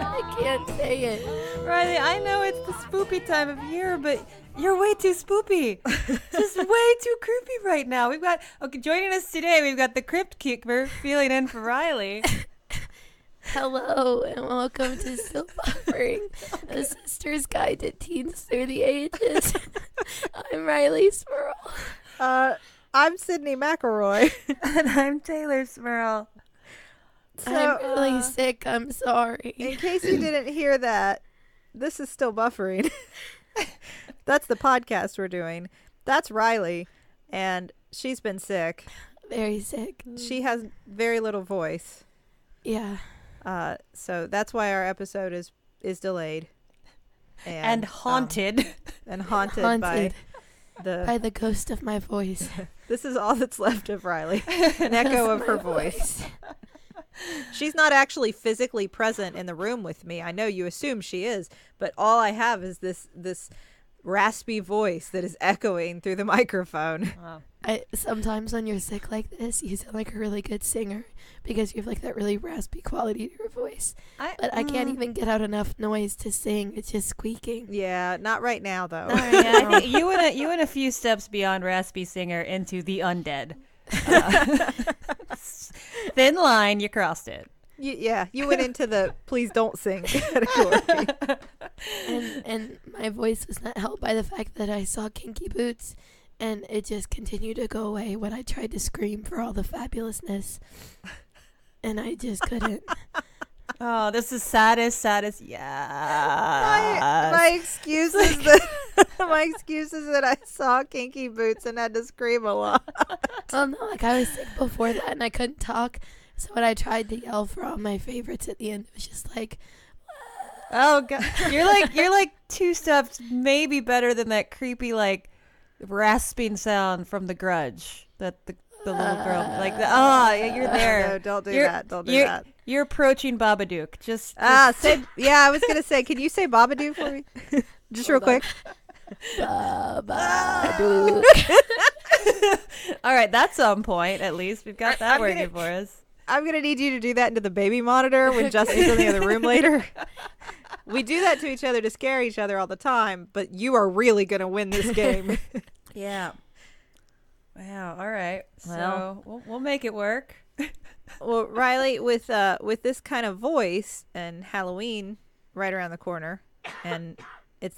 I can't say it. Rileigh, I know it's the spoopy time of year, but you're way too spoopy. Just way too creepy right now. Joining us today, we've got the Crypt Keeper filling in for Rileigh. Hello, and welcome to Still Buffering, a sister's guide to teens through the ages. I'm Rileigh Smurl. I'm Sydney McElroy. And I'm Taylor Smurl. So, I'm really sick. I'm sorry. In case you didn't hear that, this is Still Buffering. That's the podcast we're doing. That's Rileigh, and she's been sick. Very sick. She has very little voice. Yeah. So that's why our episode is delayed. And haunted. And haunted by the ghost of my voice. This is all that's left of Rileigh. An echo of her voice. She's not actually physically present in the room with me. I know you assume she is, but all I have is this raspy voice that is echoing through the microphone. Wow. Sometimes when you're sick like this, you sound like a really good singer because you have like that really raspy quality to your voice. But I can't even get out enough noise to sing. It's just squeaking. Yeah, not right now though. Yeah, I think you went a few steps beyond raspy singer into the undead. Thin line, you crossed it. You went into the please don't sing category. And my voice was not helped by the fact that I saw Kinky Boots, and it just continued to go away when I tried to scream for all the fabulousness, and I just couldn't. Oh, this is saddest. Yeah. My excuse is that I saw Kinky Boots and had to scream a lot. Well, no, like I was sick before that and I couldn't talk. So when I tried to yell for all my favorites at the end, it was just like, oh god, you're like two steps maybe better than that creepy like rasping sound from The Grudge that the little girl you're there. No, don't do that. You're approaching Babadook. I was gonna say, can you say Babadook for me? Just real quick. Babadook. All right, that's on point. At least we've got that working for us. I'm gonna need you to do that into the baby monitor when Justin's in the other room later. We do that to each other to scare each other all the time, but you are really gonna win this game. Yeah. Wow. All right. So we'll make it work. Well, Rileigh, with this kind of voice and Halloween right around the corner, and it's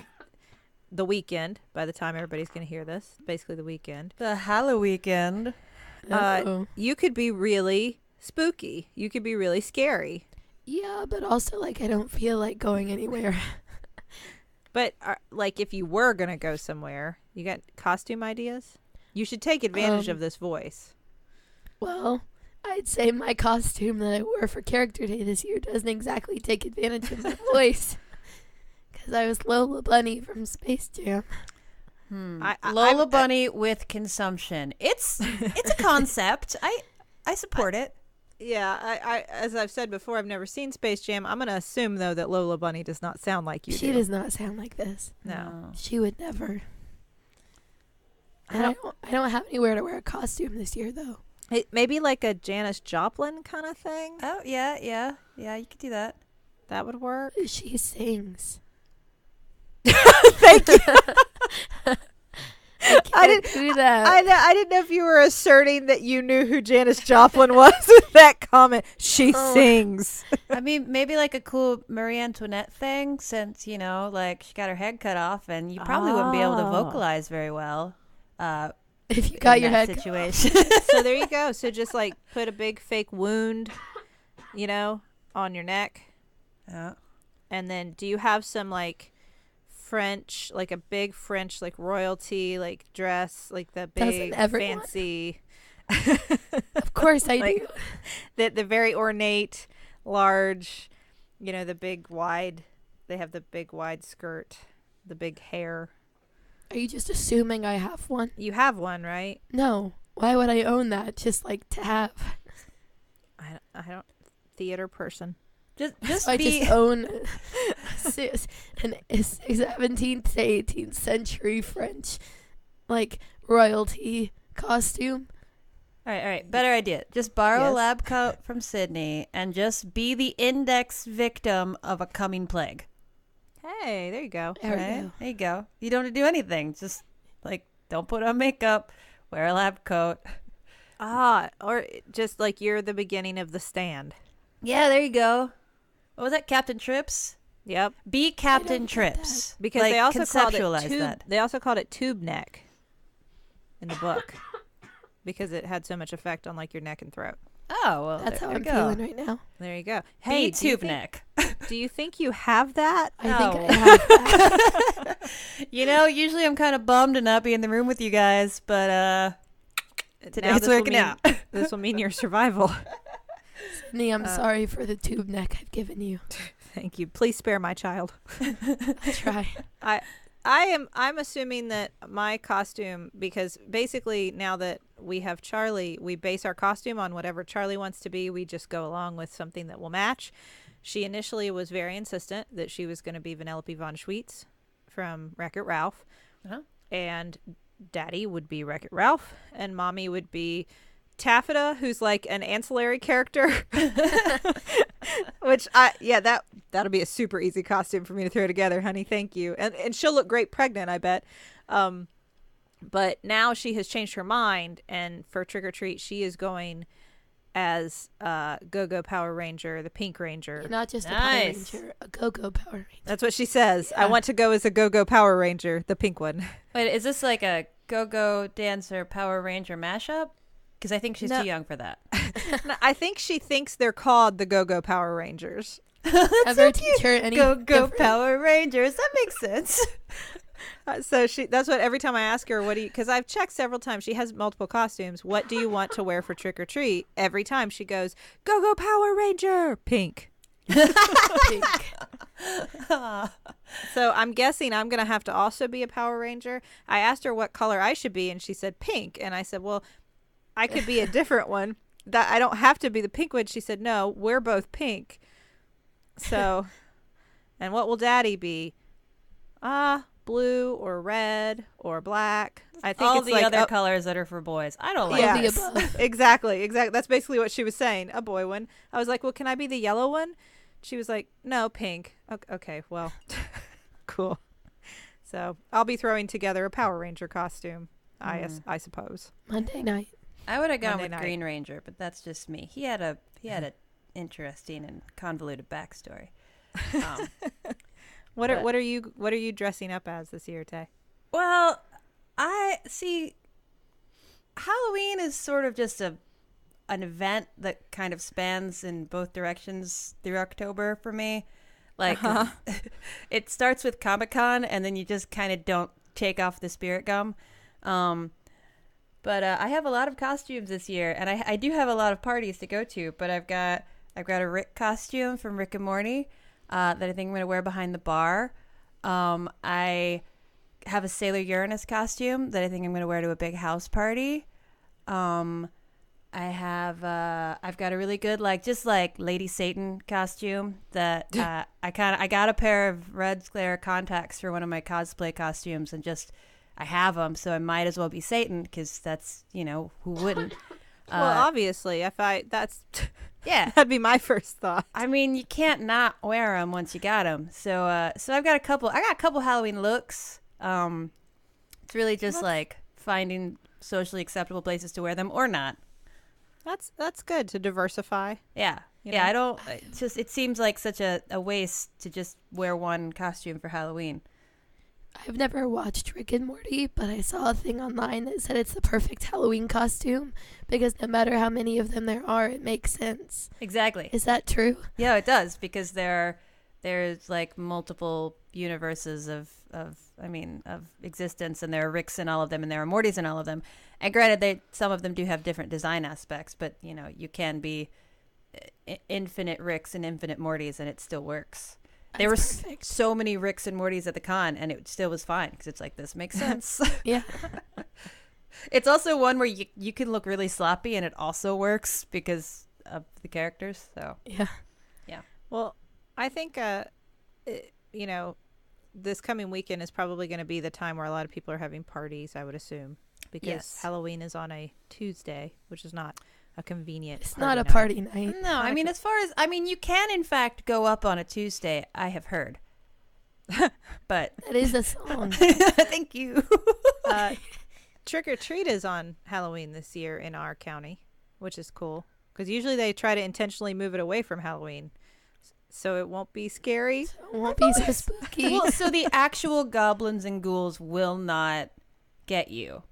the weekend by the time everybody's going to hear this, basically the weekend. The Halloween. You could be really spooky. You could be really scary. Yeah, but also like I don't feel like going anywhere. But like if you were going to go somewhere, you got costume ideas? You should take advantage of this voice. Well, I'd say my costume that I wore for Character Day this year doesn't exactly take advantage of my voice. Because I was Lola Bunny from Space Jam. Lola Bunny with consumption. It's a concept. I support it. Yeah, I as I've said before, I've never seen Space Jam. I'm going to assume, though, that Lola Bunny does not sound like you do. She does not sound like this. No. She would never. And I don't have anywhere to wear a costume this year, though. Maybe like a Janis Joplin kind of thing? Oh, yeah, you could do that. That would work. She sings. Thank you. I didn't do that. I didn't know if you were asserting that you knew who Janis Joplin was with that comment. She sings. I mean, maybe like a cool Marie Antoinette thing, since, like she got her head cut off, and you probably wouldn't be able to vocalize very well. If you got your head situation. So there you go. So just like put a big fake wound, on your neck. Yeah. And then do you have some like French, like a big French like royalty like dress, like the big fancy? Of course I do. The very ornate, large, the big wide. They have the big wide skirt, the big hair. Are you just assuming I have one? You have one, right? No. Why would I own that? Just like to have. I don't. Theater person. Just own an 17th to 18th century French like royalty costume. All right. Better idea. Just borrow a Yes. lab coat from Sydney and just be the index victim of a coming plague. Hey, there you go. There we Right? go. There you go. You don't have to do anything. Just like don't put on makeup, wear a lab coat. Or just like you're the beginning of The Stand. Yeah, there you go. What was that, Captain Trips? Yep. Be Captain get Trips. Because Like, they also called it conceptualize tube. that. They also called it tube neck in the book because it had so much effect on like your neck and throat. Oh, well, That's there how you I'm go. feeling right now. There you go. Be Hey, tube neck. do you think you have that? I think No. I have that. You know, usually I'm kind of bummed to not be in the room with you guys, but today Now it's this will working mean- out. This will mean your survival. Sydney, I'm sorry for the tube neck I've given you. Thank you. Please spare my child. I'll try. I'm assuming that my costume, because basically now that we have Charlie, we base our costume on whatever Charlie wants to be. We just go along with something that will match. She initially was very insistent that she was going to be Vanellope von Schweetz from Wreck-It Ralph. Uh-huh. And Daddy would be Wreck-It Ralph, and Mommy would be Taffeta, who's like an ancillary character. Which that'll be a super easy costume for me to throw together, honey. Thank you. And she'll look great pregnant, I bet. But now she has changed her mind, and for Trick or Treat, she is going as Go-Go Power Ranger, the Pink Ranger. You're not just a Nice. Power Ranger, a Go-Go Power Ranger. That's what she says. I Yeah. want to go as a Go-Go Power Ranger, the pink one. Wait, is this like a Go-Go Dancer Power Ranger mashup? Because I think she's No. too young for that. No, I think she thinks they're called the Go-Go Power Rangers. Ever teach her any Go different? Power Rangers. That makes sense. So that's what every time I ask her, what do you, because I've checked several times, she has multiple costumes. What do you want to wear for trick or treat? Every time she goes, Go Power Ranger, pink. Pink. So I'm guessing I'm going to have to also be a Power Ranger. I asked her what color I should be, and she said pink. And I said, well, I could be a different one. That I don't have to be the pink one. She said, no, we're both pink. So, and what will Daddy be? Blue or red or black. I think All it's the like other colors that are for boys. I don't like All the this. above. Exactly. That's basically what she was saying. A boy one. I was like, well, can I be the yellow one? She was like, no, pink. Okay, well, cool. So I'll be throwing together a Power Ranger costume, I suppose. Monday night. I would have gone Monday with night. Green Ranger, but that's just me. He had a interesting and convoluted backstory. What But- are you dressing up as this year, Tay? Well, I see. Halloween is sort of just an event that kind of spans in both directions through October for me. Like, it starts with Comic-Con, and then you just kind of don't take off the spirit gum. But I have a lot of costumes this year, and I do have a lot of parties to go to. But I've got a Rick costume from Rick and Morty that I think I'm going to wear behind the bar. I have a Sailor Uranus costume that I think I'm going to wear to a big house party. I've got a really good just Lady Satan costume that I got a pair of red glare contacts for one of my cosplay costumes, and I have them, so I might as well be Satan because that's who wouldn't. Well, obviously, Yeah. that'd be my first thought. I mean, you can't not wear them once you got them. So I've got a couple. I got a couple Halloween looks. It's really just finding socially acceptable places to wear them or not. That's good to diversify. Yeah. You Yeah, know? I don't. It seems like such a waste to just wear one costume for Halloween. I've never watched Rick and Morty, but I saw a thing online that said it's the perfect Halloween costume because no matter how many of them there are, it makes sense. Exactly. Is that true? Yeah, it does because there's multiple universes of existence, and there are Ricks in all of them, and there are Mortys in all of them. And granted, some of them do have different design aspects, but you can be infinite Ricks and infinite Mortys, and it still works. There were That's perfect. so many Ricks and Mortys at the con, and it still was fine because it's like, this makes sense. Yeah. It's also one where you can look really sloppy, and it also works because of the characters. So Yeah. Well, I think this coming weekend is probably going to be the time where a lot of people are having parties, I would assume. because Yes. Halloween is on a Tuesday, which is not a convenient. It's not a night. party night. No, I mean, you can in fact go up on a Tuesday, I have heard. But That is a song. thank you. Trick or treat is on Halloween this year in our county, which is cool because usually they try to intentionally move it away from Halloween, so it won't be scary. It won't be so spooky. Well, so the actual goblins and ghouls will not get you.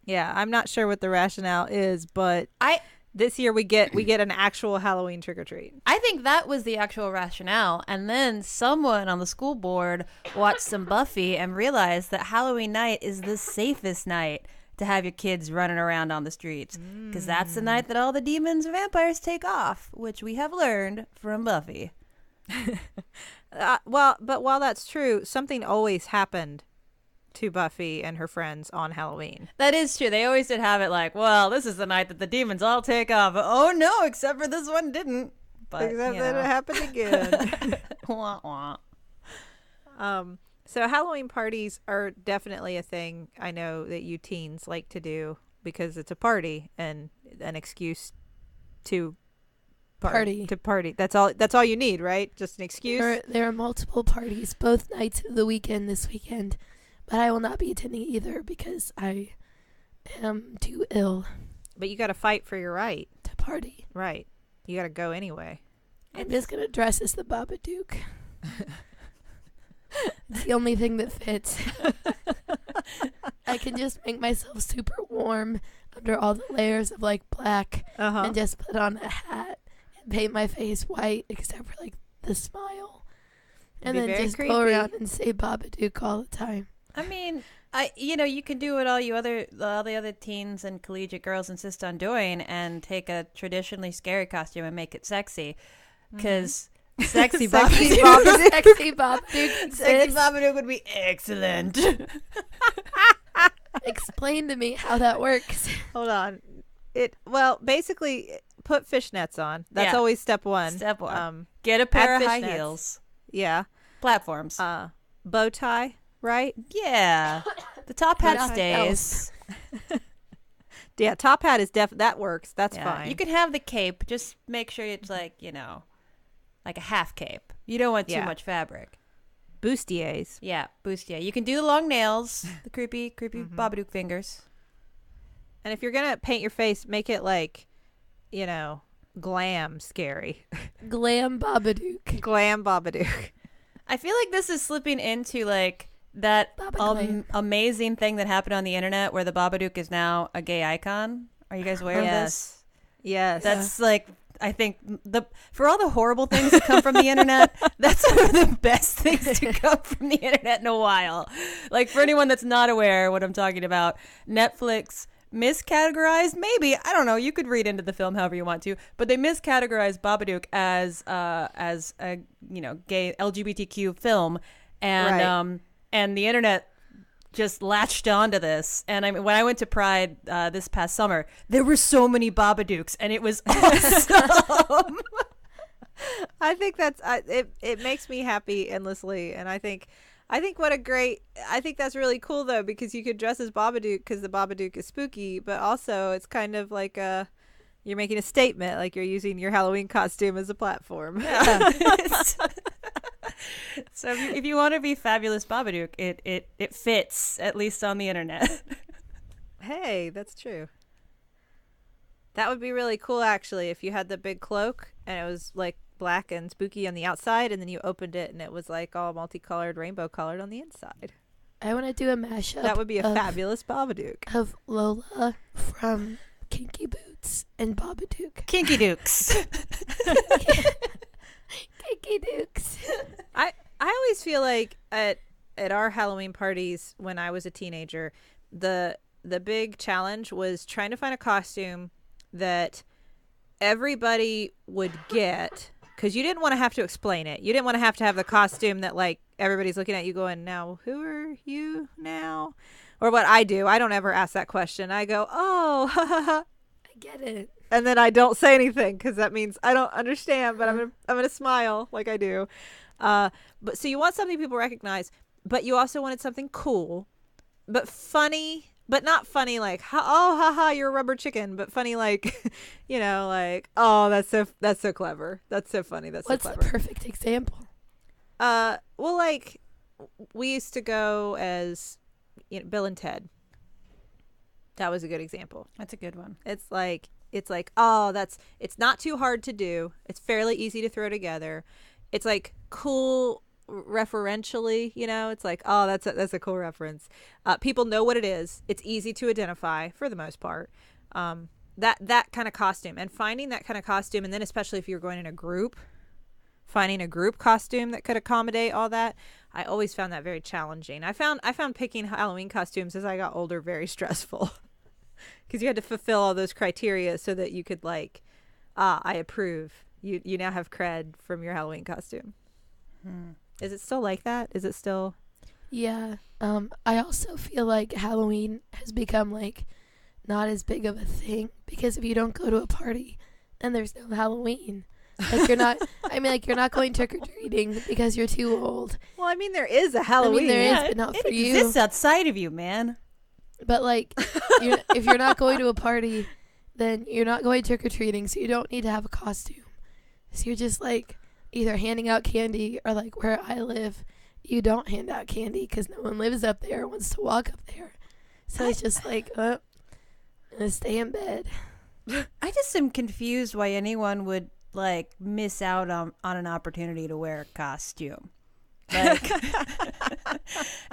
Yeah, I'm not sure what the rationale is, but I this year we get an actual Halloween trick or treat. I think that was the actual rationale. And then someone on the school board watched some Buffy and realized that Halloween night is the safest night to have your kids running around on the streets. Because that's the night that all the demons and vampires take off, which we have learned from Buffy. But while that's true, something always happened to Buffy and her friends on Halloween. That is true. They always did have it like, well, this is the night that the demons all take off. Oh, no, except for this one didn't. But, Except that it happened again. Wah, wah. So Halloween parties are definitely a thing I know that you teens like to do because it's a party and an excuse to Party. To party. That's all you need, right? Just an excuse. There are multiple parties both nights of the weekend this weekend, but I will not be attending either because I am too ill But you got to fight for your right. to party. Right. You got to go anyway. I'm just going to dress as the Babadook. It's the only thing that fits. I can just make myself super warm under all the layers of like black and just put on a hat and paint my face white except for like the smile. And Be then very just creepy. go around and say Babadook all the time. I mean, you can do what all the other teens and collegiate girls insist on doing and take a traditionally scary costume and make it sexy. Because sexy Sexy Babadook. Sexy Babadook. Sexy sis. Babadook would be excellent. Explain to me how that works. Hold on. Basically put fishnets on. That's Yeah. always step one. Step one. Get a pair add of high fishnets. heels. Yeah. Platforms. Bow tie, right? Yeah. The top hat What stays. Yeah, top hat is that works. That's Yeah. fine. You can have the cape. Just make sure it's like a half cape. You don't want too Yeah. much fabric. bustiers. Yeah, bustier. You can do the long nails, the creepy Babadook fingers. And if you're going to paint your face, make it like, glam scary. Glam Babadook. Glam Babadook. I feel like this is slipping into like that Babaglam. amazing thing that happened on the internet where the Babadook is now a gay icon. Are you guys aware of this? Yes. That's like, I think for all the horrible things that come from the internet, that's one of the best things to come from the internet in a while. Like for anyone that's not aware what I'm talking about, Netflix miscategorized, maybe, I don't know, you could read into the film however you want to, but they miscategorized Babadook as a gay LGBTQ film, and Right. And the internet just latched onto this. And I mean, when I went to Pride this past summer, there were so many Babadooks, and it was awesome. I think it makes me happy endlessly, and I think that's really cool though, because you could dress as Babadook because the Babadook is spooky, but also it's kind of like you're making a statement, like you're using your Halloween costume as a platform. Yeah. So if you want to be fabulous Babadook, it fits, at least on the internet. Hey, that's true. That would be really cool, actually, if you had the big cloak and it was like black and spooky on the outside, and then you opened it and it was like all multicolored, rainbow colored on the inside. I want to do a mashup. That would be a of, fabulous Babadook. of Lola from Kinky Boots and Babadook. Kinky Dukes. Kinky Dukes. I always feel like at our Halloween parties when I was a teenager, the big challenge was trying to find a costume that everybody would get, because you didn't want to have to explain it. You didn't want to have the costume that like everybody's looking at you going, now who are you now? Or what I do, I don't ever ask that question. I go, oh, I get it. and then I don't say anything because that means I don't understand, but I'm gonna smile like I do. But so you want something people recognize, but you also wanted something cool, but funny but not funny like, oh, haha, you're a rubber chicken, but funny like, like, oh, that's so clever. That's so funny. That's What's so the clever. perfect example? Well, like, we used to go as Bill and Ted. That was a good example. That's a good one. It's like, oh, it's not too hard to do. It's fairly easy to throw together. It's like cool referentially, it's like, oh, that's a cool reference. People know what it is. It's easy to identify for the most part. That kind of costume, and finding that kind of costume, and then especially if you're going in a group, finding a group costume that could accommodate all that, I always found that very challenging. I found picking Halloween costumes as I got older very stressful because you had to fulfill all those criteria so that you could like, I approve. You now have cred from your Halloween costume. Is it still like that? Is it still? Yeah. I also feel like Halloween has become like not as big of a thing because if you don't go to a party and there's no Halloween, like you're not. I mean, like you're not going trick or treating because you're too old. Well, I mean, there is a Halloween. I mean, there is, but not for you. It exists outside of you, man. But like, if you're not going to a party, then you're not going trick or treating, so you don't need to have a costume. So you're just like either handing out candy or like where I live, you don't hand out candy because no one lives up there or wants to walk up there. So it's just like, I'm gonna stay in bed. I just am confused why anyone would like miss out on an opportunity to wear a costume. Like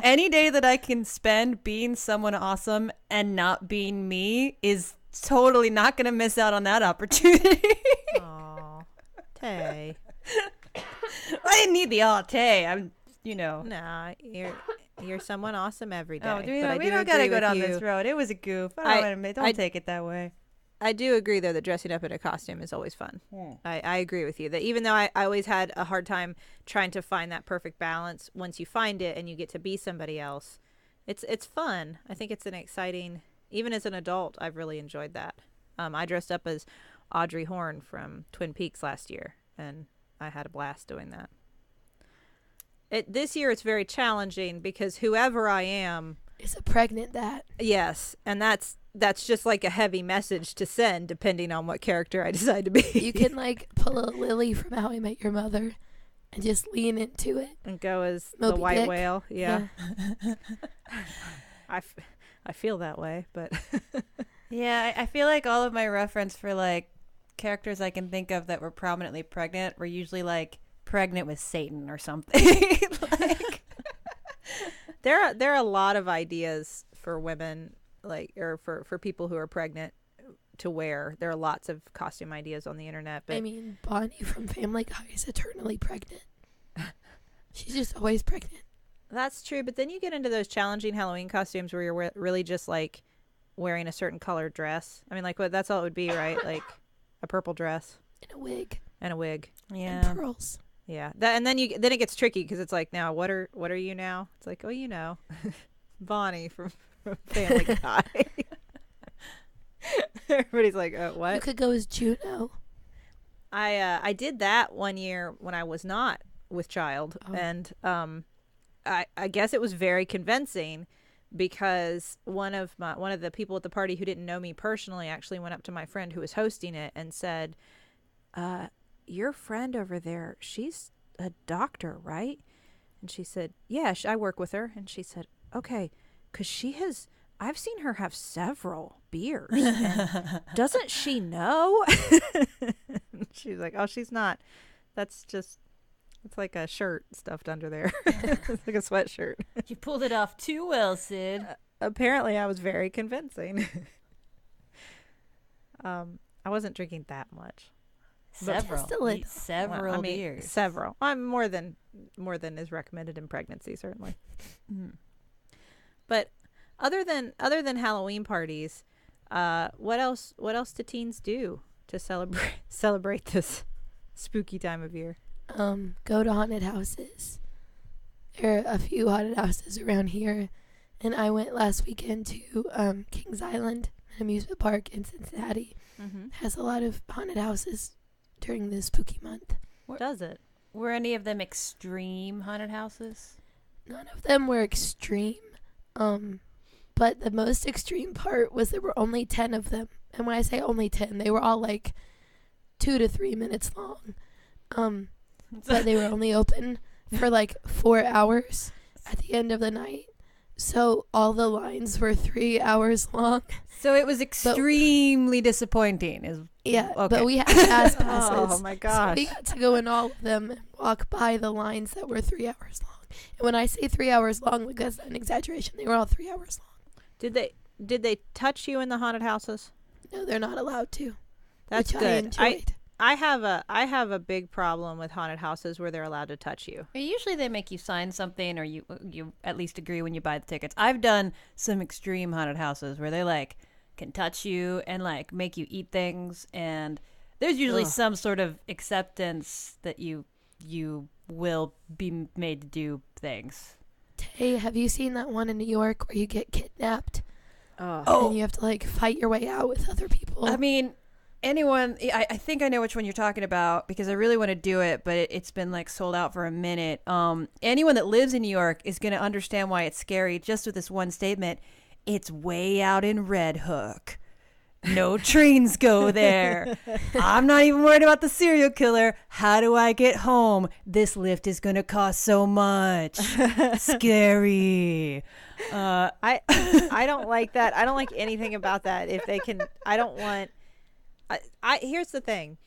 any day that I can spend being someone awesome and not being me is totally not going to miss out on that opportunity. Aw, Tay. I didn't need the Tay. I'm, Nah, you're someone awesome every day. Oh, but we don't gotta go down this road. It was a goof. Don't take it that way. I do agree, though, that dressing up in a costume is always fun. I agree with you that even though I always had a hard time trying to find that perfect balance, once you find it and you get to be somebody else, it's fun. I think it's an exciting, even as an adult, I've really enjoyed that. I dressed up as Audrey Horne from Twin Peaks last year, and I had a blast doing that. This year it's very challenging because whoever I am is a pregnant that. Yes, and that's just like a heavy message to send depending on what character I decide to be. You can like pull a Lily from How I Met Your Mother and just lean into it and go as Moby the white Dick. whale. Yeah. I feel that way, but yeah, I feel like all of my reference for like characters I can think of that were prominently pregnant were usually like pregnant with Satan or something. Like there are a lot of ideas for women, like, or for people who are pregnant to wear. There are lots of costume ideas on the internet. But I mean, Bonnie from Family Guy is eternally pregnant. She's just always pregnant. That's true, but then you get into those challenging Halloween costumes where you're really just like wearing a certain colored dress. I mean, like, that's all it would be, right? Like a purple dress And a wig. yeah. And pearls. Yeah, and then it gets tricky because it's like, now what are you now? It's like, Bonnie from Family Guy. Everybody's like, what? You could go as Juno. I did that one year when I was not with child, and I guess it was very convincing because one of the people at the party who didn't know me personally actually went up to my friend who was hosting it and said, your friend over there, she's a doctor, right? And she said, yeah, I work with her. And she said, okay, because I've seen her have several beers. And doesn't she know? She's like, oh, she's not. It's like a shirt stuffed under there. It's like a sweatshirt. You pulled it off too well, Sid. Apparently I was very convincing. I wasn't drinking that much. Several beers. Several. I'm more than is recommended in pregnancy, certainly. But other than Halloween parties, what else do teens do to celebrate this spooky time of year? Go to haunted houses. There are a few haunted houses around here, and I went last weekend to Kings Island, an amusement park in Cincinnati. Mm-hmm. Has a lot of haunted houses during the spooky month. Does it? Were any of them extreme haunted houses? None of them were extreme. But the most extreme part was there were only 10 of them. And when I say only 10, they were all like 2 to 3 minutes long. But they were only open for like 4 hours at the end of the night. So all the lines were 3 hours long. So it was extremely disappointing. Yeah, okay. but we had fast passes. Oh my gosh. So we got to go in all of them and walk by the lines that were 3 hours long. And when I say 3 hours long, because that's an exaggeration, they were all 3 hours long. Did they touch you in the haunted houses? No, they're not allowed to. That's which good. I enjoyed. I have a big problem with haunted houses where they're allowed to touch you. Usually they make you sign something, or you at least agree when you buy the tickets. I've done some extreme haunted houses where they like can touch you and like make you eat things, and there's usually some sort of acceptance that you will be made to do things. Tay, have you seen that one in New York where you get kidnapped? Oh. And you have to like fight your way out with other people? I mean, I think I know which one you're talking about because I really want to do it, but it's been like sold out for a minute. Anyone that lives in New York is going to understand why it's scary just with this one statement. It's way out in Red Hook. No trains go there. I'm not even worried about the serial killer. How do I get home? This lift is going to cost so much. Scary. I don't like that. I don't like anything about that. If they can, I don't want. Here's the thing.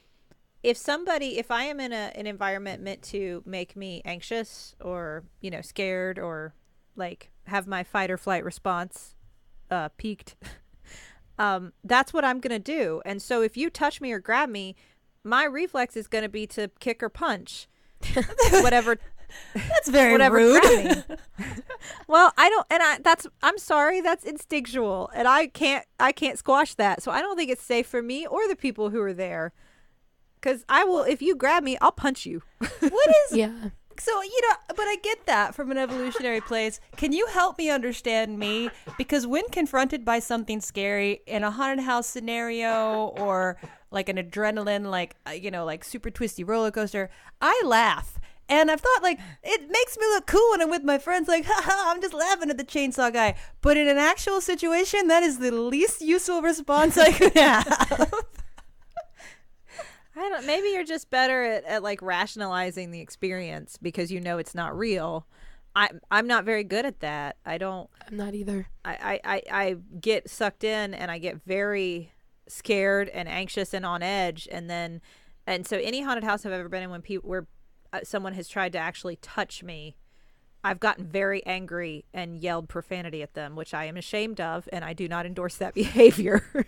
If I am in an environment meant to make me anxious or, scared or like have my fight or flight response peaked, that's what I'm going to do. And so if you touch me or grab me, my reflex is going to be to kick or punch whatever. That's very rude. Well, I'm sorry, that's instinctual, and I can't squash that. So I don't think it's safe for me or the people who are there. Because if you grab me, I'll punch you. What is? Yeah. So, but I get that from an evolutionary place. Can you help me understand me? Because when confronted by something scary in a haunted house scenario or like an adrenaline, like super twisty roller coaster, I laugh. And I've thought, like, it makes me look cool when I'm with my friends, like, haha, I'm just laughing at the chainsaw guy. But in an actual situation, that is the least useful response I could have. Maybe you're just better at like rationalizing the experience because it's not real. I'm not very good at that. I'm not either. I get sucked in and I get very scared and anxious and on edge, and so any haunted house I've ever been in where someone has tried to actually touch me, I've gotten very angry and yelled profanity at them, which I am ashamed of, and I do not endorse that behavior.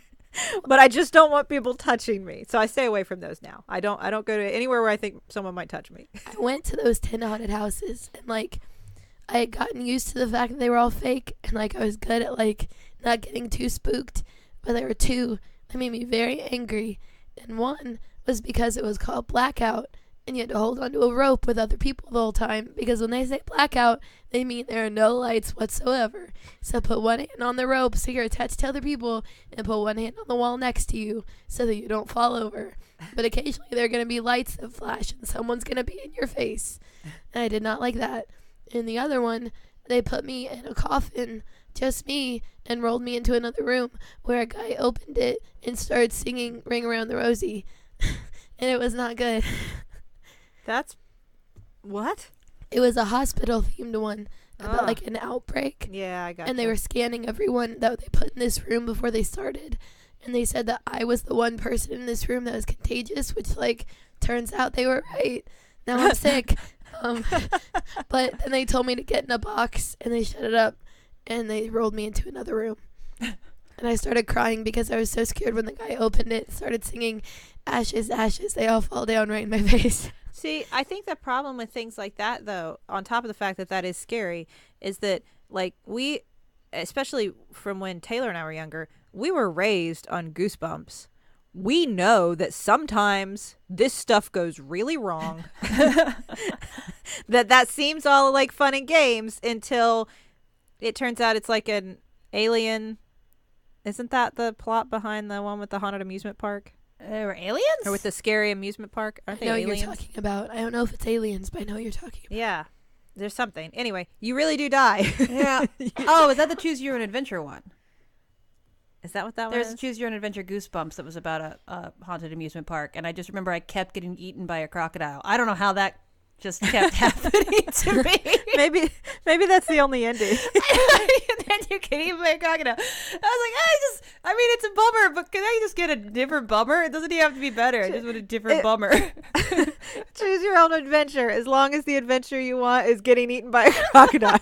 But I just don't want people touching me, so I stay away from those now. I don't go to anywhere where I think someone might touch me. I went to those 10 haunted houses, and like I had gotten used to the fact that they were all fake, and like I was good at like not getting too spooked. But there were two that made me very angry, and one was because it was called Blackout, and you had to hold onto a rope with other people the whole time, because when they say blackout, they mean there are no lights whatsoever. So put one hand on the rope so you're attached to other people, and put one hand on the wall next to you so that you don't fall over. But occasionally there are going to be lights that flash, and someone's going to be in your face. And I did not like that. In the other one, they put me in a coffin, just me, and rolled me into another room where a guy opened it and started singing Ring Around the Rosie. And it was not good. That's what? It was a hospital-themed one about like an outbreak. Yeah, I got it. And they were scanning everyone that they put in this room before they started. And they said that I was the one person in this room that was contagious, which, like, turns out they were right. Now I'm sick. But then they told me to get in a box, and they shut it up, and they rolled me into another room. And I started crying because I was so scared when the guy opened it and started singing, "Ashes, ashes, they all fall down right in my face." See, I think the problem with things like that, though, on top of the fact that that is scary, is that, like, we, especially from when Taylor and I were younger, we were raised on Goosebumps. We know that sometimes this stuff goes really wrong. that seems all like fun and games until it turns out it's like an alien. Isn't that the plot behind the one with the haunted amusement park? There were aliens? Or with the scary amusement park? Aren't I they know aliens? what you're talking about. I don't know if it's aliens, but I know what you're talking about. Yeah. There's something. Anyway, you really do die. Yeah. Oh, is that the Choose Your Own Adventure one? Is that what that There's was? a Choose Your Own Adventure Goosebumps that was about a haunted amusement park, and I just remember I kept getting eaten by a crocodile. I don't know how that just kept happening to me. Maybe that's the only ending. And then you get eaten by a crocodile. I was like, I mean, it's a bummer, but can I just get a different bummer? It doesn't even have to be better. I just want a different bummer. Choose your own adventure, as long as the adventure you want is getting eaten by a crocodile.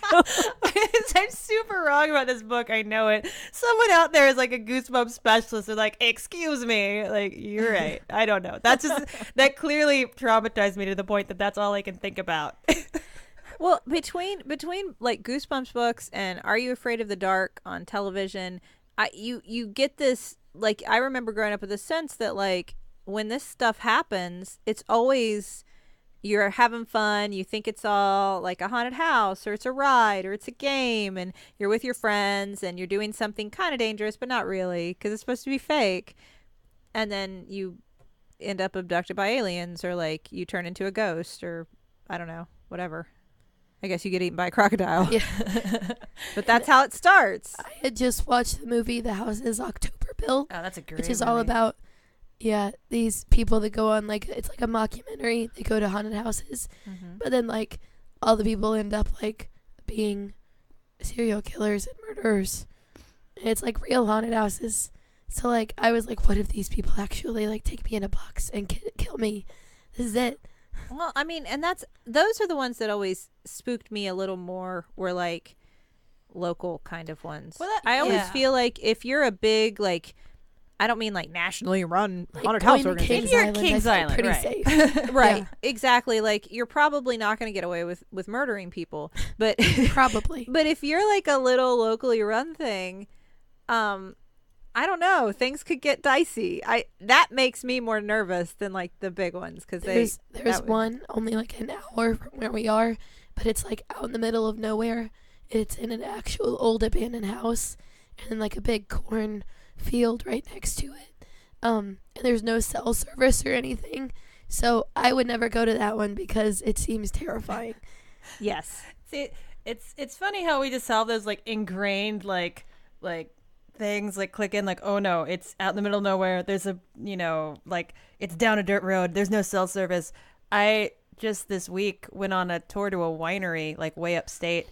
I'm super wrong about this book. I know it. Someone out there is like a Goosebumps specialist. They're like, excuse me. Like, you're right. I don't know. That clearly traumatized me to the point that that's all I can think about. Well, between like Goosebumps books and Are You Afraid of the Dark on television, you get this, like, I remember growing up with this sense that, like, when this stuff happens, it's always you're having fun. You think it's all like a haunted house, or it's a ride, or it's a game, and you're with your friends and you're doing something kind of dangerous, but not really, because it's supposed to be fake. And then you end up abducted by aliens, or like you turn into a ghost, or I don't know, whatever. I guess you get eaten by a crocodile. Yeah. But that's how it starts. I had just watched the movie The House is October Built, Oh, that's a great which is movie. all about, these people that go on, like, it's like a mockumentary. They go to haunted houses, but then, like, all the people end up, like, being serial killers and murderers. And it's, like, real haunted houses. So, like, I was like, what if these people actually, like, take me in a box and kill me? This is it. Well, I mean, and those are the ones that always spooked me a little more, were like local kind of ones. Well, I always yeah. feel like if you're a big, like, I don't mean like nationally run Like, haunted going house to organization. Kings You're at Island, Kings I feel Island, pretty right. safe. Right, Yeah. exactly. Like, you're probably not going to get away with murdering people, but Probably. but if you're like a little locally run thing, I don't know, things could get dicey. That makes me more nervous than like the big ones, because there's one only like an hour from where we are, but it's like out in the middle of nowhere. It's in an actual old abandoned house, and then like a big corn field right next to it. And there's no cell service or anything, so I would never go to that one because it seems terrifying. Yes. See, it's funny how we just have those like ingrained like things like click in, like, oh no, it's out in the middle of nowhere. There's a, like, it's down a dirt road. There's no cell service. I just this week went on a tour to a winery like way upstate,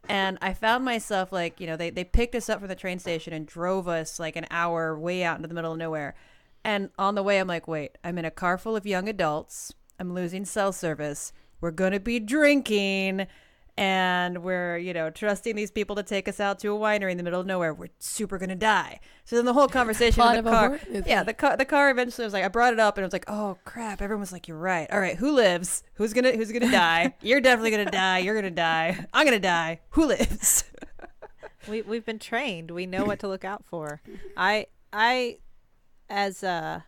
and I found myself like, they picked us up from the train station and drove us like an hour way out into the middle of nowhere. And on the way, I'm like, wait, I'm in a car full of young adults. I'm losing cell service. We're going to be drinking. And we're, trusting these people to take us out to a winery in the middle of nowhere. We're super going to die. So then the whole conversation Plot in the of a car. horror movie. Yeah, the car eventually was like, I brought it up and it was like, oh crap. Everyone was like, you're right. All right, who lives? Who's going to die? You're definitely going to die. You're going to die. I'm going to die. Who lives? We've been trained. We know what to look out for. I as an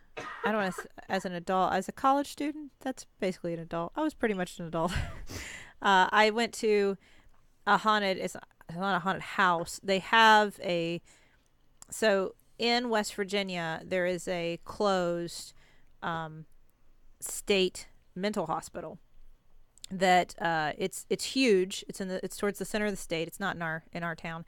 adult, as a college student, that's basically an adult. I was pretty much an adult. I went to it's not a haunted house. They have so in West Virginia, there is a closed state mental hospital that it's huge. It's towards the center of the state. It's not in our town.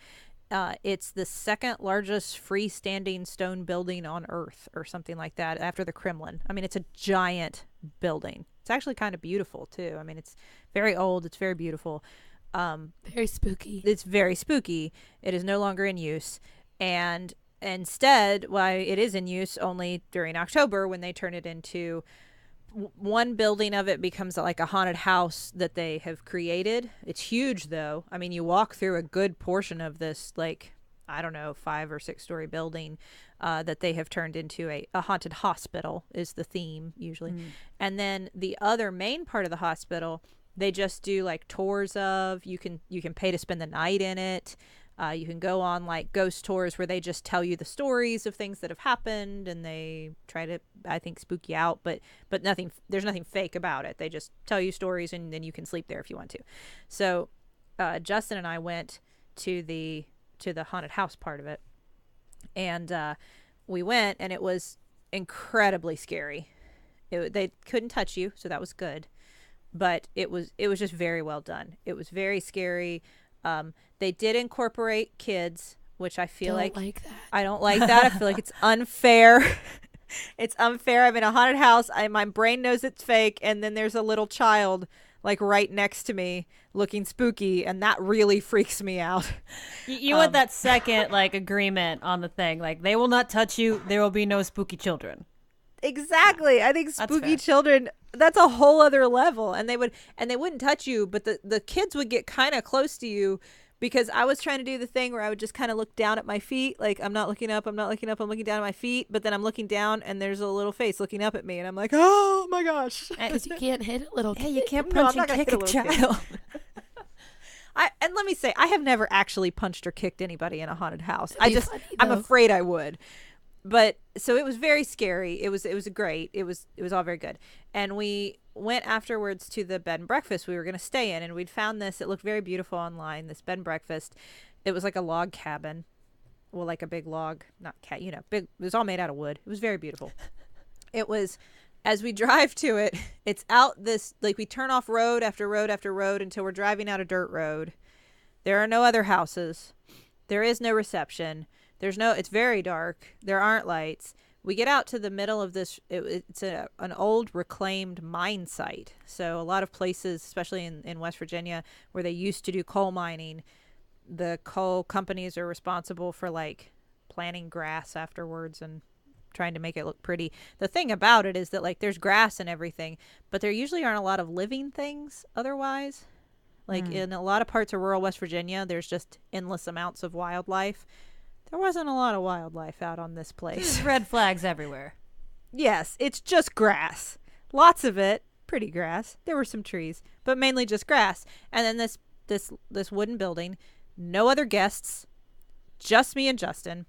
It's the second largest freestanding stone building on Earth, or something like that, after the Kremlin. I mean, it's a giant building. It's actually kind of beautiful too. I mean, it's very old. It's very beautiful. Very spooky. It's very spooky. It is no longer in use, and instead, it is in use only during October, when they turn it into one building of it becomes like a haunted house that they have created. It's huge though. I mean, you walk through a good portion of this, like, I don't know, 5 or 6 story building that they have turned into a haunted hospital is the theme usually. And then the other main part of the hospital, they just do like tours of, you can pay to spend the night in it. You can go on like ghost tours where they just tell you the stories of things that have happened, and they try to, I think, spook you out, but there's nothing fake about it. They just tell you stories, and then you can sleep there if you want to. So Justin and I went to the haunted house part of it, and we went, and it was incredibly scary. They couldn't touch you, so that was good. but it was just very well done. It was very scary. They did incorporate kids, which I feel Don't like that. I don't like that. I feel like it's unfair. It's unfair. I'm in a haunted house. My brain knows it's fake, and then there's a little child like right next to me looking spooky, and that really freaks me out. You want that second like agreement on the thing, like they will not touch you. There will be no spooky children. Exactly. I think spooky fair. children, that's a whole other level, and they wouldn't touch you, but the kids would get kind of close to you, because I was trying to do the thing where I would just kind of look down at my feet, like I'm not looking up, I'm looking down at my feet, but then I'm looking down and there's a little face looking up at me, and I'm like, oh my gosh. Because you can't hit a little kid. Hey, you can't No, punch I'm not and gonna kick hit a a little child. And let me say, I have never actually punched or kicked anybody in a haunted house. That'd be funny, I'm though. afraid I would. But so it was very scary. It was great. It was all very good. And we went afterwards to the bed and breakfast we were going to stay in, and we'd found this. It looked very beautiful online, this bed and breakfast. It was like a log cabin. Well, like a big log, not cat, big. It was all made out of wood. It was very beautiful. It was, as we drive to it, it's out this, like we turn off road after road after road until we're driving out a dirt road. There are no other houses. There is no reception. It's very dark. There aren't lights. We get out to the middle of this. It's an old reclaimed mine site. So a lot of places, especially in West Virginia, where they used to do coal mining, the coal companies are responsible for like planting grass afterwards and trying to make it look pretty. The thing about it is that like there's grass and everything, but there usually aren't a lot of living things otherwise. Like in a lot of parts of rural West Virginia, there's just endless amounts of wildlife. There wasn't a lot of wildlife out on this place. There's red flags everywhere. Yes, it's just grass. Lots of it, pretty grass. There were some trees, but mainly just grass. And then this wooden building, no other guests, just me and Justin,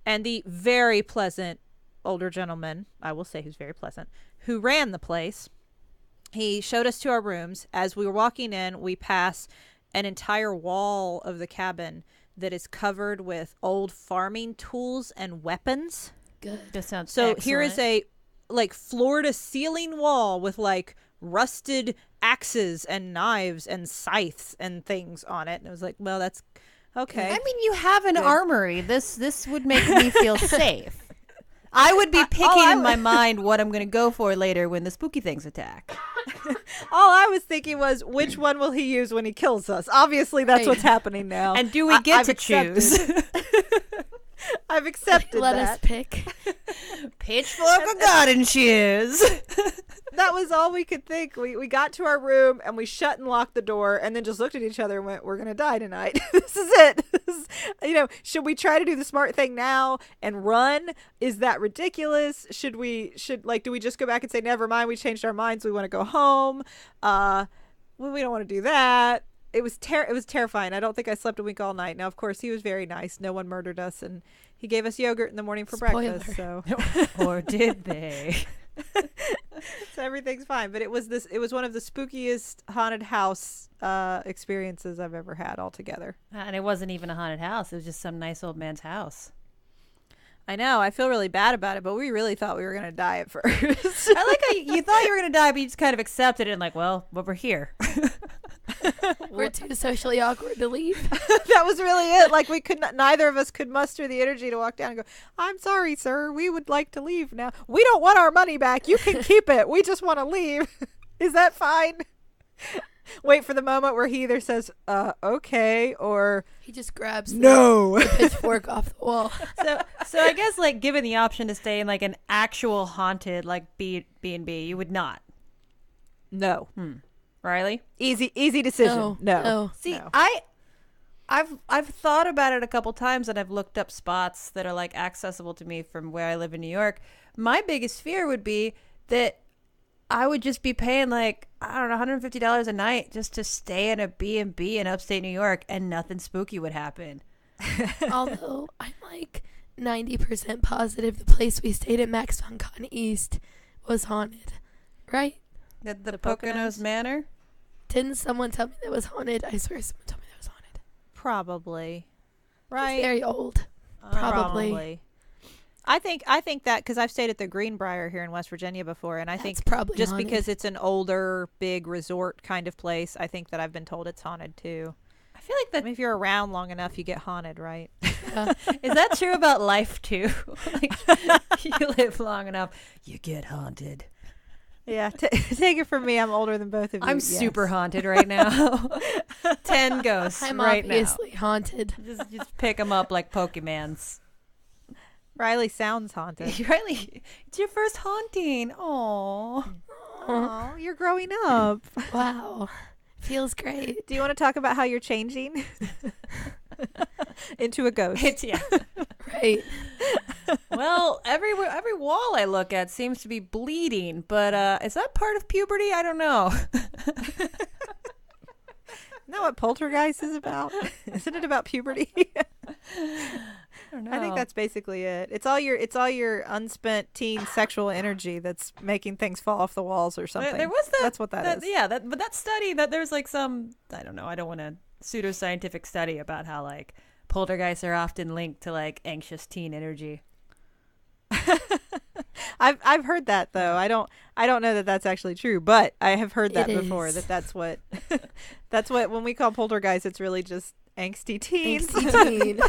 and the very pleasant older gentleman, I will say who's very pleasant, who ran the place. He showed us to our rooms. As we were walking in, we pass an entire wall of the cabin that is covered with old farming tools and weapons. Good. This sounds So excellent. here is a like floor to ceiling wall with like rusted axes and knives and scythes and things on it. And it was like, well, that's okay. I mean, you have an armory. This would make me feel safe. I would be picking in my mind what I'm going to go for later when the spooky things attack. All I was thinking was, which one will he use when he kills us? Obviously, that's Right. what's happening now. And do we get I've to accepted. choose? I've accepted Let that. us pick. Pitchfork or garden shears? That was all we could think. We got to our room and we shut and locked the door and then just looked at each other and went, we're going to die tonight. This is it. Should we try to do the smart thing now and run? Is that ridiculous? Do we just go back and say, never mind, we changed our minds, we want to go home? Well, we don't want to do that. It was terrifying. I don't think I slept a wink all night. Now, of course, he was very nice. No one murdered us, and he gave us yogurt in the morning for Spoiler. breakfast. So Or did they? so everything's fine. But it was one of the spookiest haunted house experiences I've ever had altogether. And it wasn't even a haunted house. It was just some nice old man's house. I know. I feel really bad about it, but we really thought we were going to die at first. I like how you thought you were going to die, but you just kind of accepted it and like, well, we're here. We're too socially awkward to leave. That was really it. Like neither of us could muster the energy to walk down and go, I'm sorry, sir. We would like to leave now. We don't want our money back. You can keep it. We just want to leave. Is that fine? Wait for the moment where he either says, okay, or He just grabs no. the pitchfork off the wall. So I guess like given the option to stay in like an actual haunted like B&B, you would not. No. Rileigh? Easy decision. No. See, No. I've thought about it a couple times and I've looked up spots that are like accessible to me from where I live in New York. My biggest fear would be that I would just be paying like, I don't know, $150 a night just to stay in a B&B in upstate New York and nothing spooky would happen. Although I'm like 90% positive the place we stayed at Max Con East was haunted. Right? The The Poconos Poconos? Manor? Didn't someone tell me that was haunted? I swear someone told me that was haunted. Probably. It's Right. very old. Probably. I think that because I've stayed at the Greenbrier here in West Virginia before, and I That's think probably just haunted. because it's an older, big resort kind of place, I think that I've been told it's haunted too. I feel like I mean, if you're around long enough, you get haunted, right? is that true about life too? Like, you live long enough, you get haunted. Yeah, take it from me. I'm older than both of you. I'm yes. super haunted right now. 10 ghosts I'm right obviously haunted. now. Just pick them up like Pokemans. Rileigh sounds haunted. Riley, it's your first haunting. Aww. Oh, you're growing up. Wow. Feels great. Do you want to talk about how you're changing into a ghost? Yeah. Right. Well, every wall I look at seems to be bleeding, but is that part of puberty? I don't know. Isn't that what Poltergeist is about? Isn't it about puberty? I don't know. I think that's basically it. It's all your unspent teen sexual energy that's making things fall off the walls or something. There was That's what that is. Yeah, but that study that there's like some, I don't know, I don't want a pseudoscientific study about how like poltergeists are often linked to like anxious teen energy. I've heard that though. I don't know that that's actually true, but I have heard that before. is. That's what when we call poltergeist, it's really just angsty teens. Angsty teen.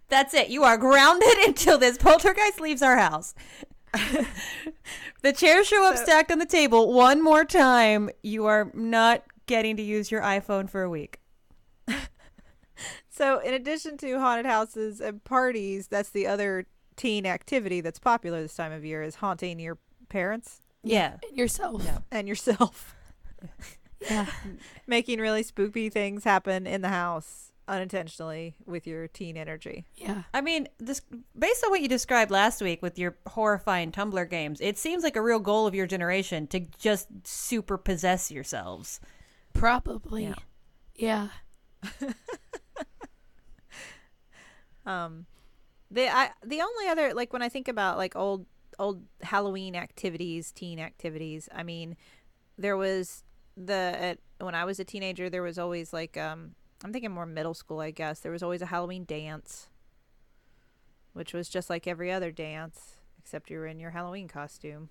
That's it. You are grounded until this poltergeist leaves our house. The chairs show up stacked on the table one more time. You are not getting to use your iPhone for a week. So, in addition to haunted houses and parties, that's the other teen activity that's popular this time of year is haunting your parents Yeah. And yourself. Yeah. and yourself. Yeah. Making really spooky things happen in the house unintentionally with your teen energy. Yeah. I mean, this, based on what you described last week with your horrifying Tumblr games, it seems like a real goal of your generation to just super possess yourselves. Probably. Yeah. Yeah. The only other, like, when I think about like old Halloween activities, teen activities, I mean, there was when I was a teenager, there was always like I'm thinking more middle school, I guess. There was always a Halloween dance, which was just like every other dance, except you were in your Halloween costume.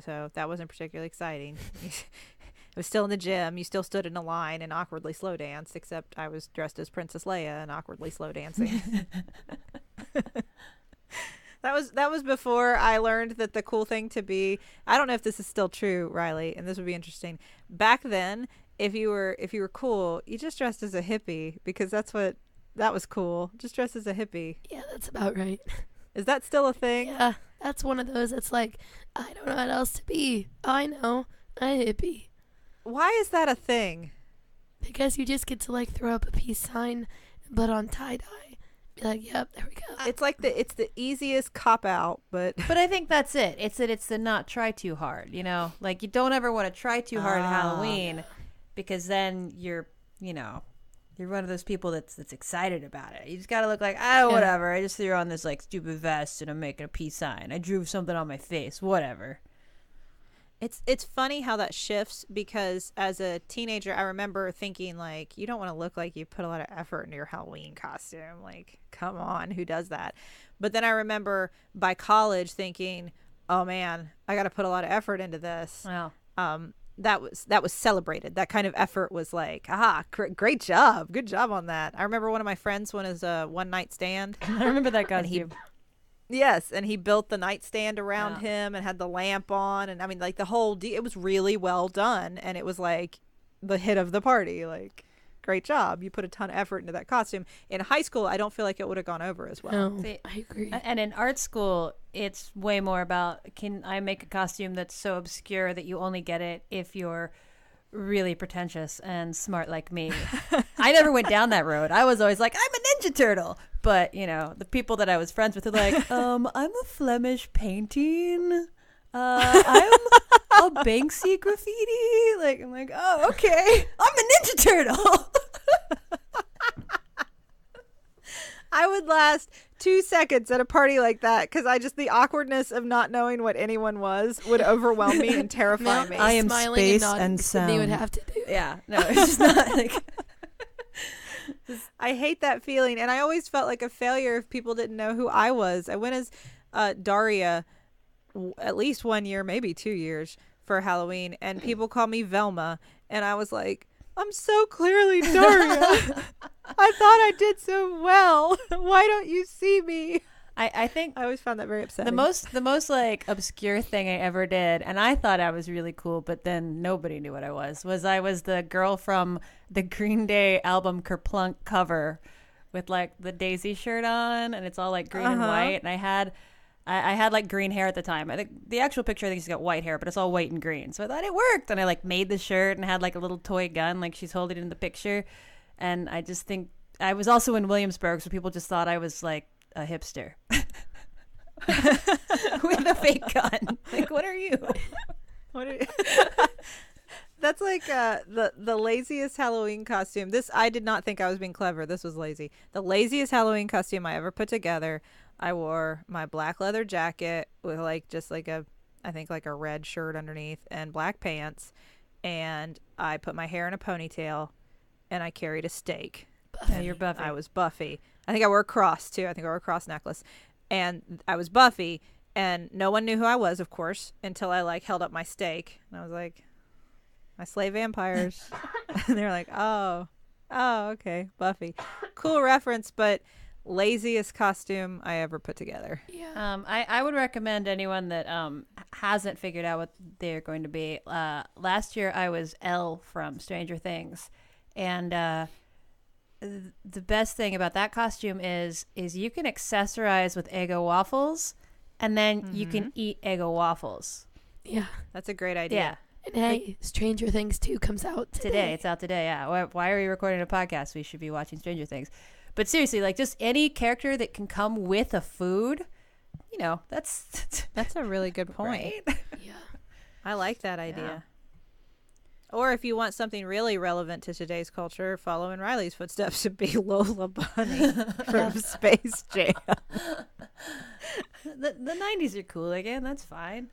So that wasn't particularly exciting. It was still in the gym. You still stood in a line and awkwardly slow danced, except I was dressed as Princess Leia and awkwardly slow dancing. That was before I learned that the cool thing to be, I don't know if this is still true, Rileigh, and this would be interesting. Back then, if you were cool, you just dressed as a hippie because that was cool. Just dress as a hippie. Yeah, that's about right. Is that still a thing? Yeah. That's one of those that's like, I don't know what else to be. I know. I'm a hippie. Why is that a thing? Because you just get to like throw up a peace sign, but on tie-dye. Be like, yep, there we go. It's like it's the easiest cop out, but But I think that's it. It's the not try too hard, you know? Like, you don't ever want to try too hard at Halloween because then you're one of those people that's excited about it. You just got to look like, whatever. I just threw on this, like, stupid vest and I'm making a peace sign. I drew something on my face. Whatever. It's funny how that shifts because as a teenager, I remember thinking, like, you don't want to look like you put a lot of effort into your Halloween costume. Like, come on, who does that? But then I remember by college thinking, oh, man, I got to put a lot of effort into this. Wow. That was celebrated. That kind of effort was like, great job. Good job on that. I remember one of my friends went as a one-night stand. I remember that costume. Yes, and he built the nightstand around him and had the lamp on, and I mean, like, the whole it was really well done, and it was like the hit of the party. Like, great job, you put a ton of effort into that costume. In high school, I don't feel like it would have gone over as well. No, I agree. And in art school, it's way more about, can I make a costume that's so obscure that you only get it if you're really pretentious and smart like me. I never went down that road. I was always like, I'm a Ninja Turtle. But, the people that I was friends with are like, I'm a Flemish painting. I'm a Banksy graffiti. Like, I'm like, oh, okay. I'm a Ninja Turtle. I would last 2 seconds at a party like that because the awkwardness of not knowing what anyone was would overwhelm me and terrify me. I am smiling space and nodding and is what they would sound. have to do. Yeah, no, it's just not like. I hate that feeling, and I always felt like a failure if people didn't know who I was. I went as Daria at least 1 year, maybe 2 years for Halloween, and people call me Velma, and I was like, I'm so clearly Daria. I thought I did so well. Why don't you see me? I think I always found that very upsetting. the most like obscure thing I ever did, and I thought I was really cool, but then nobody knew what I was the girl from the Green Day album Kerplunk cover with like the Daisy shirt on, and it's all like green and white, and I had like green hair at the time. I think the actual picture, I think she's got white hair, but it's all white and green. So I thought it worked, and I like made the shirt and had like a little toy gun like she's holding in the picture, and I just think I was also in Williamsburg, so people just thought I was like a hipster with a fake gun. Like, what are you? What are you? That's like the laziest Halloween costume. This, I did not think I was being clever. This was lazy. The laziest Halloween costume I ever put together. I wore my black leather jacket with like just like a, I think like a red shirt underneath and black pants, and I put my hair in a ponytail, and I carried a stake. Yeah, you're Buffy. I was Buffy. I think I wore a cross too. I think I wore a cross necklace, and I was Buffy, and no one knew who I was, of course, until I like held up my stake, and I was like, I slay vampires. And they were like, oh, okay, Buffy. Cool reference, but laziest costume I ever put together. Yeah. I would recommend anyone that hasn't figured out what they're going to be. Last year I was Elle from Stranger Things, and the best thing about that costume is you can accessorize with Eggo waffles, and then you can eat Eggo waffles. Yeah. That's a great idea. Yeah. And hey, Stranger Things 2 comes out today. It's out today. Yeah. Why are we recording a podcast? We should be watching Stranger Things. But seriously, like just any character that can come with a food, you know, that's a really good point. Right? Yeah. I like that idea. Or if you want something really relevant to today's culture, follow in Rileigh's footsteps and be Lola Bunny from Space Jam. The 90s are cool again. That's fine.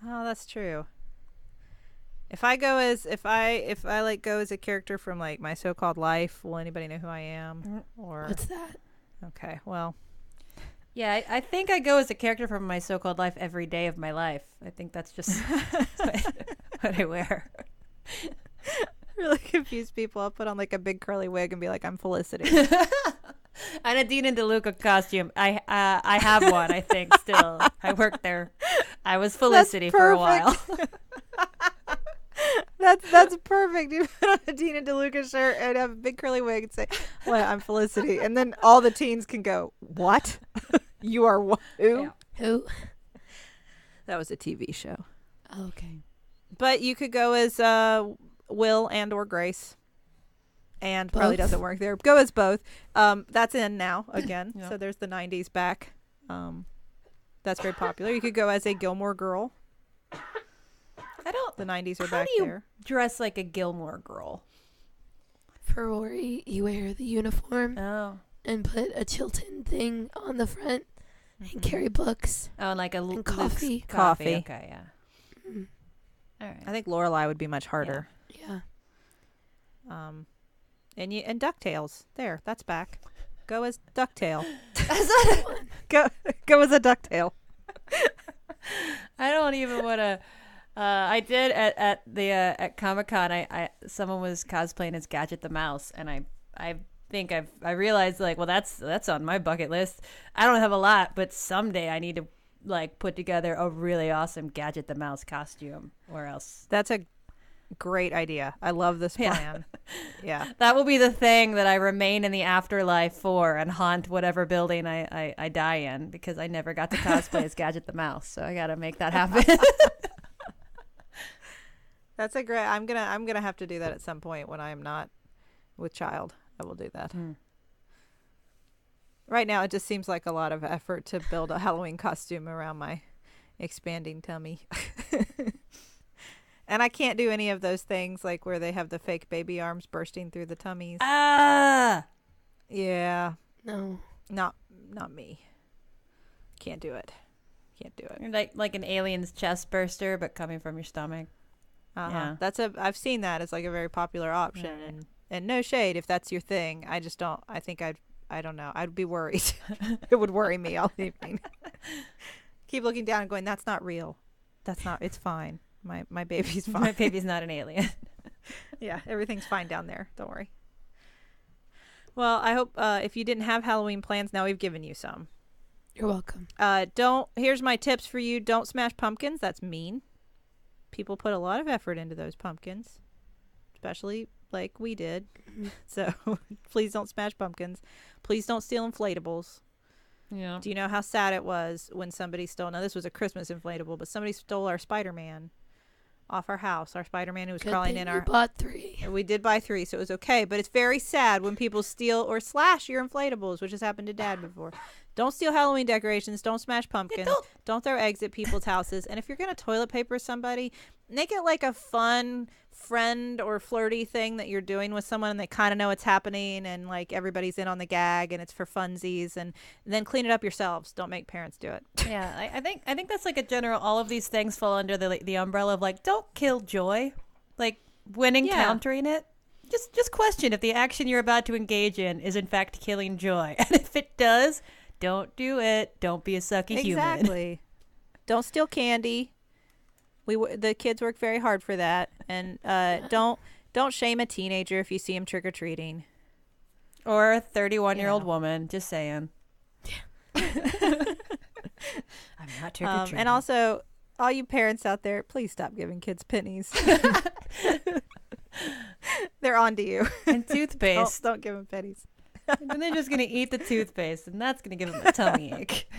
Oh, that's true. If I go as if I like go as a character from like My So-Called Life, will anybody know who I am? Or What's that? okay, well, Yeah, I think I go as a character from My So-Called Life every day of my life. I think that's just what I wear. really confuse people. I'll put on like a big curly wig and be like, I'm Felicity. And a Dean and DeLuca costume. I have one, I think, still. I worked there. I was Felicity for a while. That's perfect. You put on a Tina DeLuca shirt and have a big curly wig and say, well, I'm Felicity. And then all the teens can go, what? You are what? Who? Yeah. Who? That was a TV show. Oh, okay. But you could go as Will and or Grace. And probably Both? doesn't work there. Go as both. That's in now again. Yeah. So there's the 90s back. That's very popular. You could go as a Gilmore Girl. I don't. The 90s are How back do you there. dress like a Gilmore Girl? For Rory, you wear the uniform Oh. and put a Chilton thing on the front and carry books. Oh, and like a And Luke's coffee. Coffee. Okay, yeah. Mm. All right. I think Lorelai would be much harder. Yeah. And DuckTales. There, that's back. Go as DuckTale. go as a DuckTale. I don't even want to. I did at Comic-Con. I someone was cosplaying as Gadget the Mouse, and I think I realized like, well, that's on my bucket list. I don't have a lot, but someday I need to like put together a really awesome Gadget the Mouse costume, or else That's a great idea. I love this plan. Yeah. that will be the thing that I remain in the afterlife for and haunt whatever building I die in, because I never got to cosplay as Gadget the Mouse, so I got to make that happen. That's a great. I'm gonna have to do that at some point when I am not with child. I will do that. Right now, it just seems like a lot of effort to build a Halloween costume around my expanding tummy. And I can't do any of those things like where they have the fake baby arms bursting through the tummies. Ah. Yeah, No. not me. Can't do it. Can't do it. You're like an alien's chest burster, but coming from your stomach. Uh-huh. Yeah. I've seen that as like a very popular option Right. in And no shade if that's your thing. I just don't. I think I don't know. I'd be worried. It would worry me all evening. Keep looking down and going, that's not real. That's not. It's fine. My baby's fine. My baby's not an alien. Yeah, everything's fine down there. Don't worry. Well, I hope if you didn't have Halloween plans, now we've given you some. You're welcome. Here's my tips for you. Don't smash pumpkins. That's mean. People put a lot of effort into those pumpkins, especially like we did. So please don't smash pumpkins. Please don't steal inflatables. Yeah. Do you know how sad it was when somebody stole? Now, this was a Christmas inflatable, but somebody stole our Spider-Man off our house. Our Spider-Man who was Good crawling thing in you our... bought 3. We did buy 3, so it was okay. But it's very sad when people steal or slash your inflatables, which has happened to Dad before. Don't steal Halloween decorations. Don't smash pumpkins. Don't throw eggs at people's houses. And if you're going to toilet paper somebody, make it like a fun friend or flirty thing that you're doing with someone and they kind of know what's happening and like everybody's in on the gag and it's for funsies, and then clean it up yourselves. Don't make parents do it. Yeah, I think that's like a general. All of these things fall under the umbrella of like, don't kill joy. Like when encountering it, just question if the action you're about to engage in is in fact killing joy, and if it does, don't do it. Don't be a sucky human. Exactly. Don't steal candy. The kids work very hard for that, and don't shame a teenager if you see him trick or treating, or a 31-year-old woman. Just saying. I'm not trick or treating. And also, all you parents out there, please stop giving kids pennies. They're on to you. And toothpaste. Don't give them pennies. And they're just gonna eat the toothpaste, and that's gonna give them a tummy ache.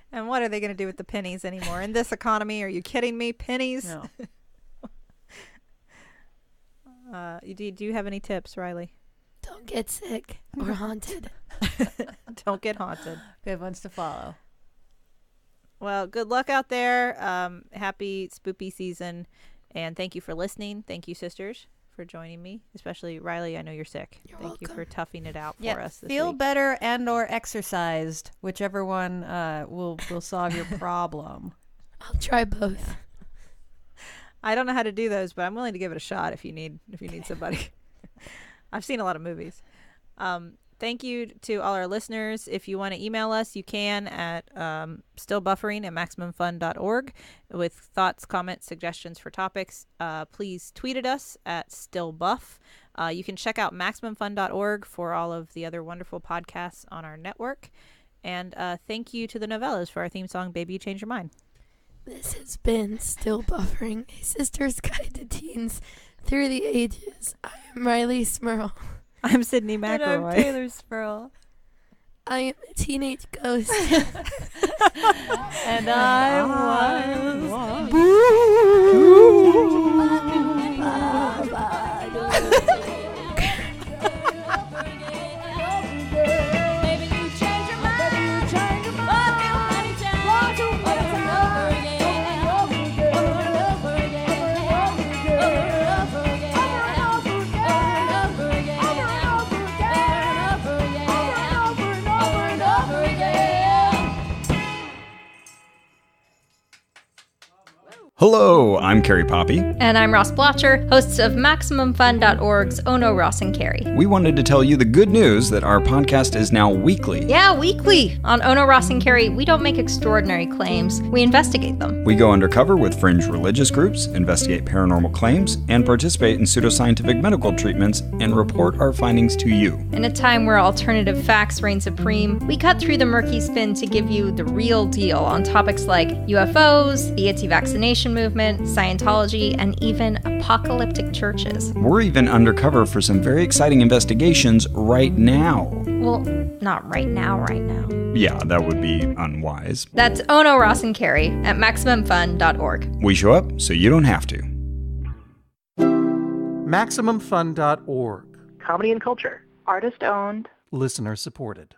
And what are they going to do with the pennies anymore? In this economy, are you kidding me? Pennies? No. Do you have any tips, Rileigh? Don't get sick or haunted. Don't get haunted. Good ones to follow. Well, good luck out there. Happy spoopy season. And thank you for listening. Thank you, sisters, for joining me. Especially Rileigh, I know you're sick. Thank you for toughing it out for us this feel week. better and or exercised, whichever one will solve your problem. I'll try both. I don't know how to do those, but I'm willing to give it a shot if you need somebody. I've seen a lot of movies. Thank you to all our listeners. If you want to email us, you can at stillbuffering@maximumfun.org with thoughts, comments, suggestions for topics. Please tweet at us at stillbuff. You can check out maximumfun.org for all of the other wonderful podcasts on our network. And thank you to the Novellas for our theme song, Baby You Change Your Mind. This has been Still Buffering, a sister's guide to teens through the ages. I am Rileigh Smurl. I'm Sydney McElroy. And I'm Taylor Spurl. I am a teenage ghost. And I was Hello, I'm Carrie Poppy. And I'm Ross Blotcher, hosts of MaximumFun.org's Oh No, Ross and Carrie. We wanted to tell you the good news that our podcast is now weekly. Yeah, weekly. On Oh No, Ross and Carrie, we don't make extraordinary claims. We investigate them. We go undercover with fringe religious groups, investigate paranormal claims, and participate in pseudoscientific medical treatments and report our findings to you. In a time where alternative facts reign supreme, we cut through the murky spin to give you the real deal on topics like UFOs, the anti-vaccination movement, Scientology, and even apocalyptic churches. We're even undercover for some very exciting investigations right now. Well, not right now. Yeah, that would be unwise. That's Oh No, Ross and Carrie at MaximumFun.org. We show up so you don't have to. MaximumFun.org. Comedy and culture. Artist owned. Listener supported.